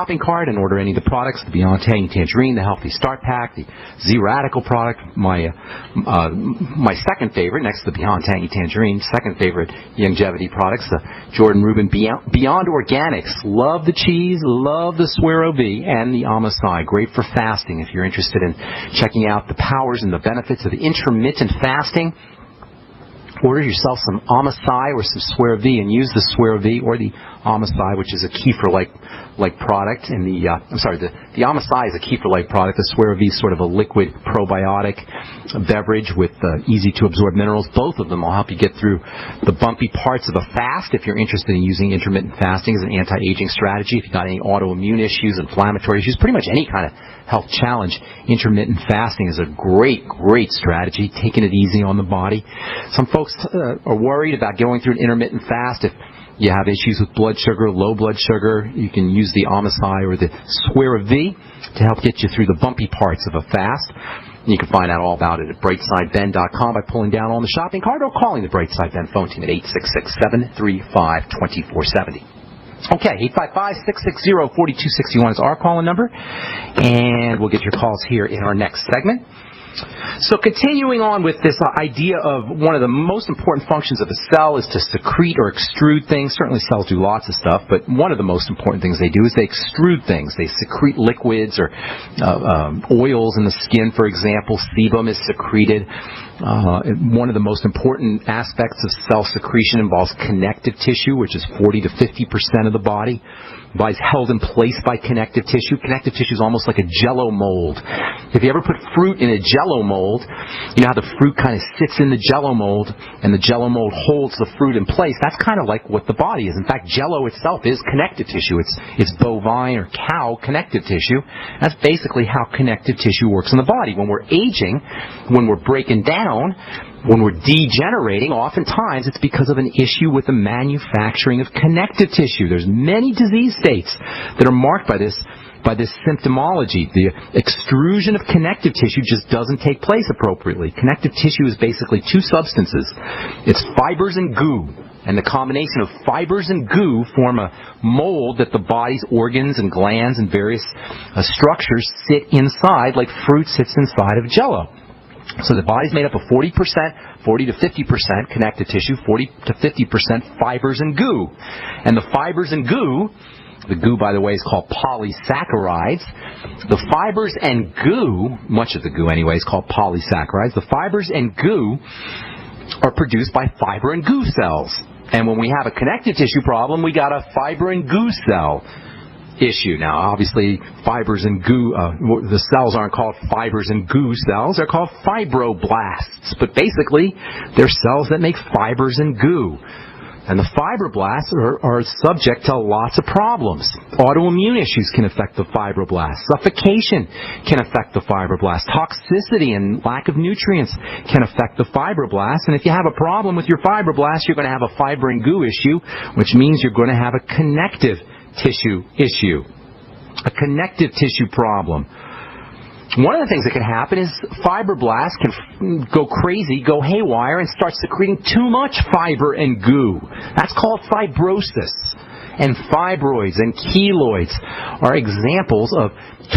shopping cart and order any of the products, the Beyond Tangy Tangerine, the Healthy Start Pack, the Z-Radical product, my second favorite, next to the Beyond Tangy Tangerine, second favorite longevity products, the Jordan Rubin Beyond Organics. Love the cheese, love the Suero V, and the Amasai. Great for fasting if you're interested in checking out the powers and the benefits of the intermittent fasting. Order yourself some Amasai or some Suero V and use the Suero V or the Amasai, which is a kefir-like product. And the Amasai is a kefir-like product. The Suero V is sort of a liquid probiotic beverage with easy-to-absorb minerals. Both of them will help you get through the bumpy parts of a fast if you're interested in using intermittent fasting as an anti-aging strategy. If you've got any autoimmune issues, inflammatory issues, pretty much any kind of health challenge, intermittent fasting is a great strategy, taking it easy on the body. Some folks are worried about going through an intermittent fast. If you have issues with blood sugar, low blood sugar, you can use the Amasai or the Suero V to help get you through the bumpy parts of a fast. You can find out all about it at brightsideben.com by pulling down on the shopping cart or calling the Brightside Ben phone team at 866-735-2470. Okay, 855-660-4261 is our call-in number, and we'll get your calls here in our next segment. So continuing on with this idea of one of the most important functions of a cell is to secrete or extrude things. Certainly cells do lots of stuff, but one of the most important things they do is they extrude things. They secrete liquids or oils in the skin, for example. Sebum is secreted. One of the most important aspects of cell secretion involves connective tissue, which is 40 to 50% of the body. The body's held in place by connective tissue. Connective tissue is almost like a Jell-O mold. If you ever put fruit in a Jell-O mold, you know how the fruit kind of sits in the Jell-O mold, and the Jell-O mold holds the fruit in place. That's kind of like what the body is. In fact, Jell-O itself is connective tissue. It's bovine or cow connective tissue. That's basically how connective tissue works in the body. When we're aging, when we're breaking down, when we're degenerating, oftentimes it's because of an issue with the manufacturing of connective tissue. There's many disease states that are marked by this symptomology. The extrusion of connective tissue just doesn't take place appropriately. Connective tissue is basically two substances. It's fibers and goo. And the combination of fibers and goo form a mold that the body's organs and glands and various structures sit inside, like fruit sits inside of Jell-O. So the body's made up of 40% to 50% connective tissue, 40 to 50% fibers and goo. And the fibers and goo, the goo, by the way, is called polysaccharides. The fibers and goo, much of the goo anyway, is called polysaccharides. The fibers and goo are produced by fiber and goo cells. And when we have a connective tissue problem, we got a fiber and goo cell issue. Now, obviously, fibers and goo, the cells aren't called fibers and goo cells. They're called fibroblasts. But basically, they're cells that make fibers and goo. And the fibroblasts are subject to lots of problems. Autoimmune issues can affect the fibroblasts. Suffocation can affect the fibroblasts. Toxicity and lack of nutrients can affect the fibroblasts. And if you have a problem with your fibroblasts, you're going to have a fiber and goo issue, which means you're going to have a connective tissue issue, a connective tissue problem. One of the things that can happen is fibroblasts can go crazy, go haywire, and start secreting too much fiber and goo. That's called fibrosis. And fibroids and keloids are examples of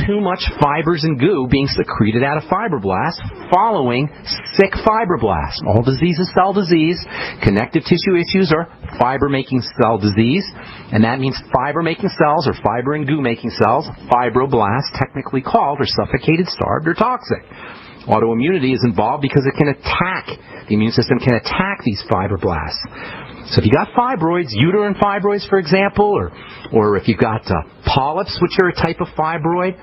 too much fibers and goo being secreted out of fibroblasts following sick fibroblasts. All disease is cell disease. Connective tissue issues are fiber-making cell disease. And that means fiber-making cells or fiber and goo-making cells, fibroblasts, technically called, are suffocated, starved, or toxic. Autoimmunity is involved because it can attack, the immune system can attack these fibroblasts. So if you got fibroids, uterine fibroids, for example, or if you've got polyps, which are a type of fibroid,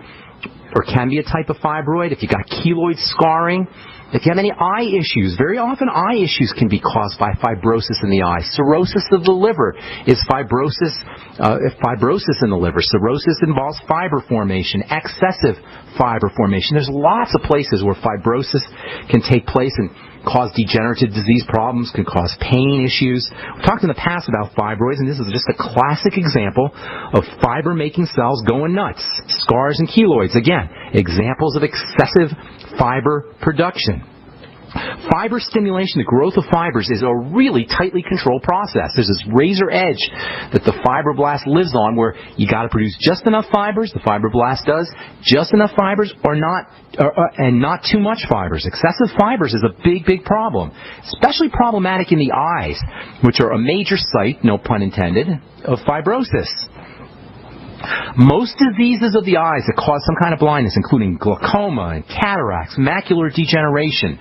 or can be a type of fibroid, if you've got keloid scarring, if you have any eye issues, very often eye issues can be caused by fibrosis in the eye. Cirrhosis of the liver is fibrosis in the liver. Cirrhosis involves fiber formation, excessive fiber formation. There's lots of places where fibrosis can take place and cause degenerative disease problems, can cause pain issues. We talked in the past about fibroids, and this is just a classic example of fiber-making cells going nuts. Scars and keloids, again, examples of excessive fiber production. fiber stimulation, the growth of fibers, is a really tightly controlled process. There's this razor edge that the fibroblast lives on where you got to produce just enough fibers, the fibroblast does, just enough fibers or not, and not too much fibers. Excessive fibers is a big, big problem, especially problematic in the eyes, which are a major site, no pun intended, of fibrosis. Most diseases of the eyes that cause some kind of blindness, including glaucoma and cataracts, macular degeneration,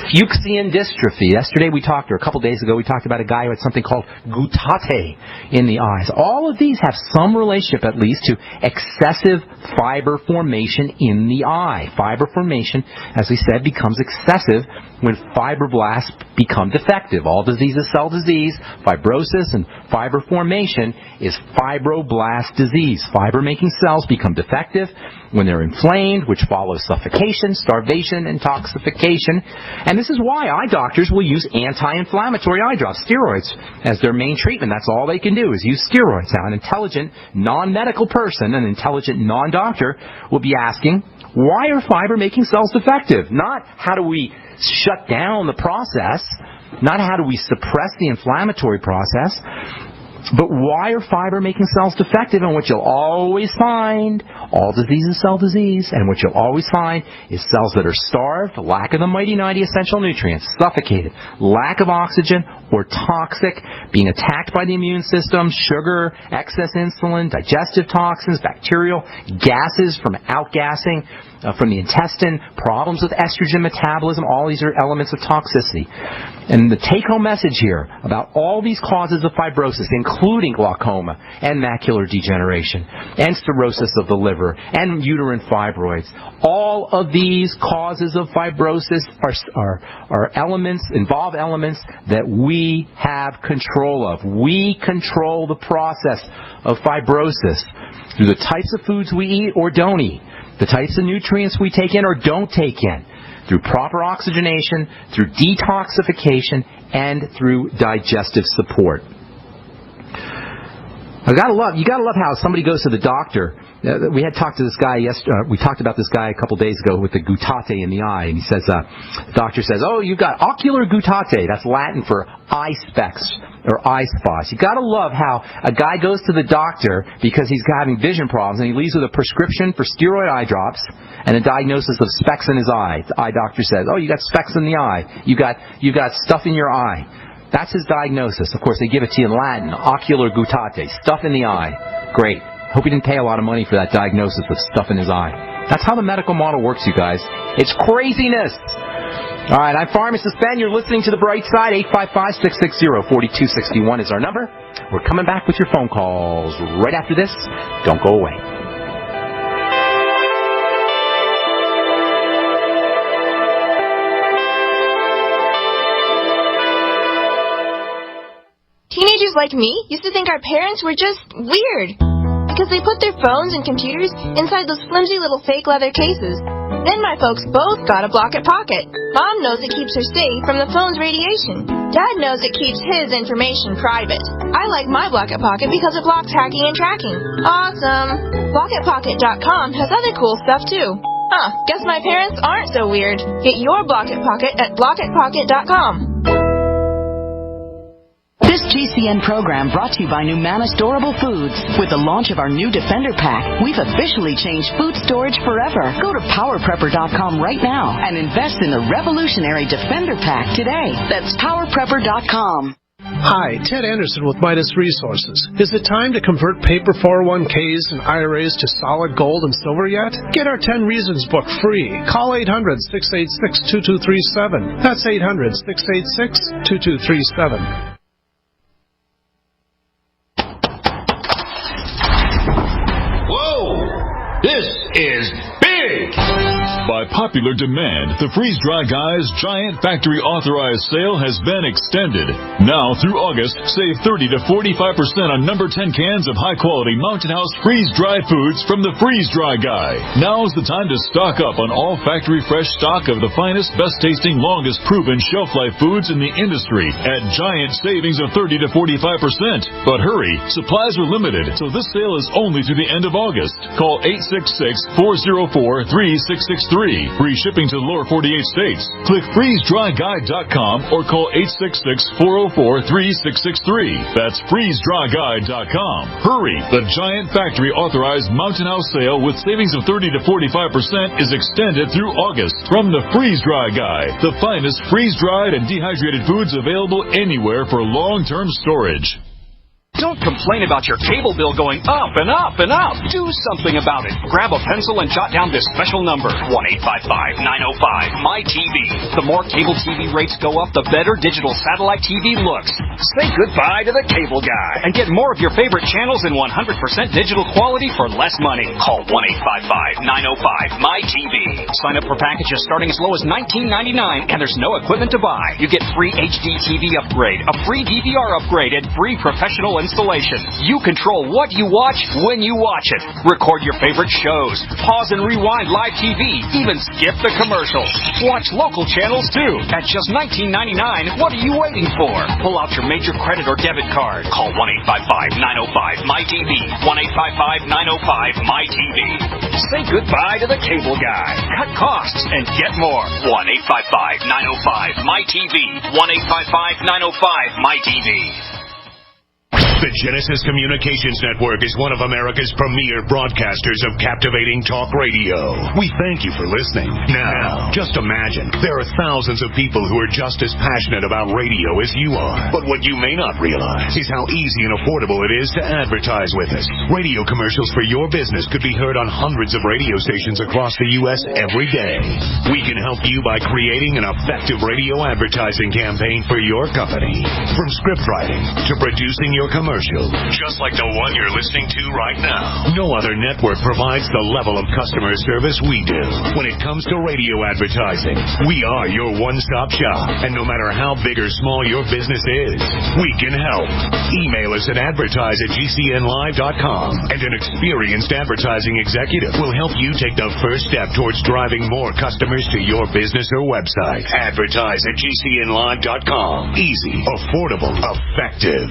Fuchsian dystrophy. Yesterday or a couple days ago, we talked about a guy who had something called goutate in the eyes. All of these have some relationship, at least, to excessive fiber formation in the eye. Fiber formation, as we said, becomes excessive when fibroblasts become defective. All disease is cell disease. Fibrosis and fiber formation is fibroblast disease. Fiber-making cells become defective when they're inflamed, which follows suffocation, starvation, and toxification. And this is why eye doctors will use anti-inflammatory eye drops, steroids, as their main treatment. That's all they can do is use steroids. Now, an intelligent, non-medical person, an intelligent non-doctor, will be asking, why are fiber-making cells defective? Not how do we shut down the process, not how do we suppress the inflammatory process, but why are fiber-making cells defective? And what you'll always find, all disease is cell disease, and what you'll always find is cells that are starved, lack of the mighty 90 essential nutrients, suffocated, lack of oxygen, or toxic, being attacked by the immune system, sugar, excess insulin, digestive toxins, bacterial, gases from outgassing, from the intestine, problems with estrogen metabolism. All these are elements of toxicity. And the take-home message here about all these causes of fibrosis, including glaucoma and macular degeneration and cirrhosis of the liver and uterine fibroids, all of these causes of fibrosis are elements, involve elements that we have control of. We control the process of fibrosis through the types of foods we eat or don't eat, the types of nutrients we take in or don't take in, through proper oxygenation, through detoxification, and through digestive support. You gotta love how somebody goes to the doctor. We had talked to this guy we talked about this guy a couple days ago with the goutate in the eye, and he says, the doctor says, "Oh, you've got ocular goutate." That's Latin for eye specks or eye spots. You gotta love how a guy goes to the doctor because he's having vision problems, and he leaves with a prescription for steroid eye drops and a diagnosis of specks in his eye. The eye doctor says, "Oh, you got specks in the eye. You got stuff in your eye." That's his diagnosis. Of course, they give it to you in Latin, ocular goutate, stuff in the eye. Great. Hope he didn't pay a lot of money for that diagnosis with stuff in his eye. That's how the medical model works, you guys. It's craziness. All right, I'm Pharmacist Ben. You're listening to The Bright Side. 855-660-4261 is our number. We're coming back with your phone calls right after this. Don't go away. Teenagers like me used to think our parents were just weird because they put their phones and computers inside those flimsy little fake leather cases. Then my folks both got a Block-It Pocket. Mom knows it keeps her safe from the phone's radiation. Dad knows it keeps his information private. I like my Block-It Pocket because it blocks hacking and tracking. Awesome! BlockItPocket.com has other cool stuff too. Guess my parents aren't so weird. Get your Block-It Pocket at BlockItPocket.com. This GCN program brought to you by Numanna Storable Foods. With the launch of our new Defender Pack, we've officially changed food storage forever. Go to PowerPrepper.com right now and invest in the revolutionary Defender Pack today. That's PowerPrepper.com. Hi, Ted Anderson with Midas Resources. Is it time to convert paper 401ks and IRAs to solid gold and silver yet? Get our 10 Reasons book free. Call 800-686-2237. That's 800-686-2237. This is big! By popular demand, the Freeze Dry Guy's giant factory authorized sale has been extended. Now through August, save 30 to 45% on number 10 cans of high-quality Mountain House freeze-dry foods from the Freeze Dry Guy. Now's the time to stock up on all factory fresh stock of the finest, best-tasting, longest-proven shelf-life foods in the industry at giant savings of 30 to 45%. But hurry, supplies are limited, so this sale is only through the end of August. Call 866-404-3662 3663. Free shipping to the lower 48 states. Click freezedryguide.com or call 866-404-3663. That's freezedryguide.com. Hurry! The Giant Factory authorized Mountain House sale with savings of 30 to 45% is extended through August. From the Freeze Dry Guide, the finest freeze-dried and dehydrated foods available anywhere for long-term storage. Don't complain about your cable bill going up and up and up. Do something about it. Grab a pencil and jot down this special number, 1-855-905-MY-TV. The more cable TV rates go up, the better digital satellite TV looks. Say goodbye to the cable guy and get more of your favorite channels in 100% digital quality for less money. Call 1-855-905-MY-TV. Sign up for packages starting as low as $19.99, and there's no equipment to buy. You get free HD TV upgrade, a free DVR upgrade, and free professional installation. You control what you watch when you watch it. Record your favorite shows. Pause and rewind live TV. Even skip the commercials. Watch local channels too. At just $19.99, what are you waiting for? Pull out your major credit or debit card. Call 1-855-905-MY-TV. 1-855-905-MY-TV. Say goodbye to the cable guy. Cut costs and get more. 1-855-905-MY-TV. 1-855-905-MY-TV. The Genesis Communications Network is one of America's premier broadcasters of captivating talk radio. We thank you for listening. Now, just imagine, there are thousands of people who are just as passionate about radio as you are. But what you may not realize is how easy and affordable it is to advertise with us. Radio commercials for your business could be heard on hundreds of radio stations across the U.S. every day. We can help you by creating an effective radio advertising campaign for your company. From script writing to producing your commercial, just like the one you're listening to right now. No other network provides the level of customer service we do. When it comes to radio advertising, we are your one-stop shop. And no matter how big or small your business is, we can help. Email us at advertise@gcnlive.com, and an experienced advertising executive will help you take the first step towards driving more customers to your business or website. Advertise@gcnlive.com. Easy, affordable, effective.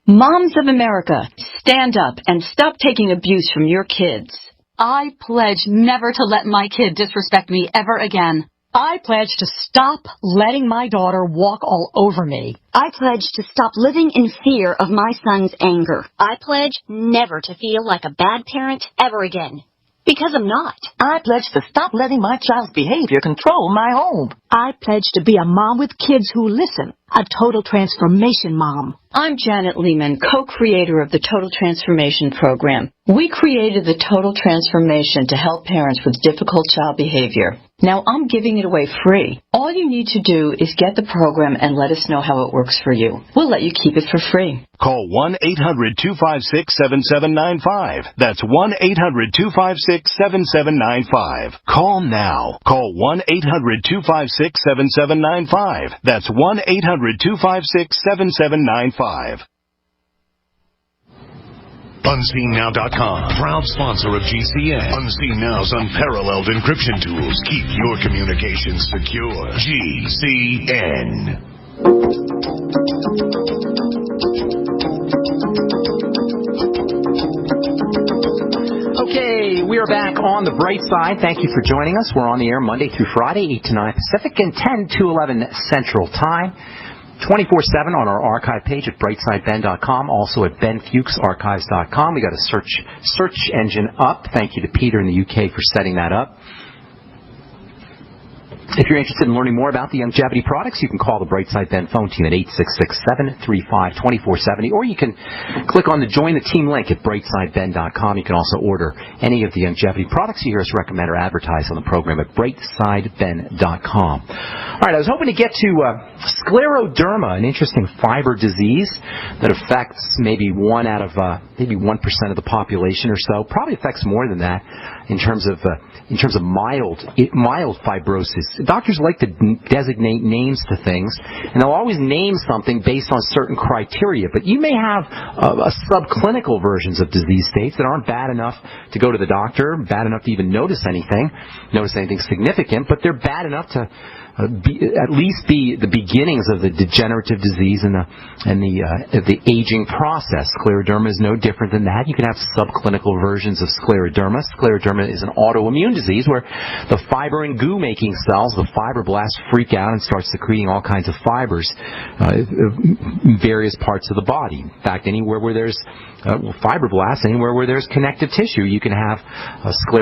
Moms of America, stand up and stop taking abuse from your kids. I pledge never to let my kid disrespect me ever again. I pledge to stop letting my daughter walk all over me. I pledge to stop living in fear of my son's anger. I pledge never to feel like a bad parent ever again. Because I'm not. I pledge to stop letting my child's behavior control my home. I pledge to be a mom with kids who listen, a total transformation mom. I'm Janet Lehman, co-creator of the Total Transformation Program. We created the Total Transformation to help parents with difficult child behavior. Now I'm giving it away free. All you need to do is get the program and let us know how it works for you. We'll let you keep it for free. Call 1-800-256-7795. That's 1-800-256-7795. Call now. Call 1-800-256-7795. That's 1-800-256-7795. UnseenNow.com, proud sponsor of GCN. Unseen Now's unparalleled encryption tools keep your communications secure. GCN. Okay, we are back on the bright side. Thank you for joining us. We're on the air Monday through Friday, 8 to 9 Pacific and 10 to 11 Central Time. 24/7 on our archive page at brightsideben.com, also at benfuchsarchives.com. We got a search engine up. Thank you to Peter in the UK for setting that up. If you're interested in learning more about the longevity products, you can call the Brightside Ben phone team at 866-735-2470, or you can click on the Join the Team link at brightsideben.com. You can also order any of the longevity products you hear us recommend or advertise on the program at brightsideben.com. All right, I was hoping to get to scleroderma, an interesting fiber disease that affects maybe 1% of the population or so. Probably affects more than that in terms of mild fibrosis doctors like to designate names to things, and they'll always name something based on certain criteria. But you may have a subclinical versions of disease states that aren't bad enough to go to the doctor, bad enough to even notice anything significant, but they're bad enough to at least be the beginnings of the degenerative disease and the aging process. Scleroderma is no different than that. You can have subclinical versions of scleroderma. Scleroderma is an autoimmune disease where the fiber and goo-making cells, the fibroblasts, freak out and start secreting all kinds of fibers in various parts of the body. In fact, anywhere where there's fibroblasts, anywhere where there's connective tissue, you can have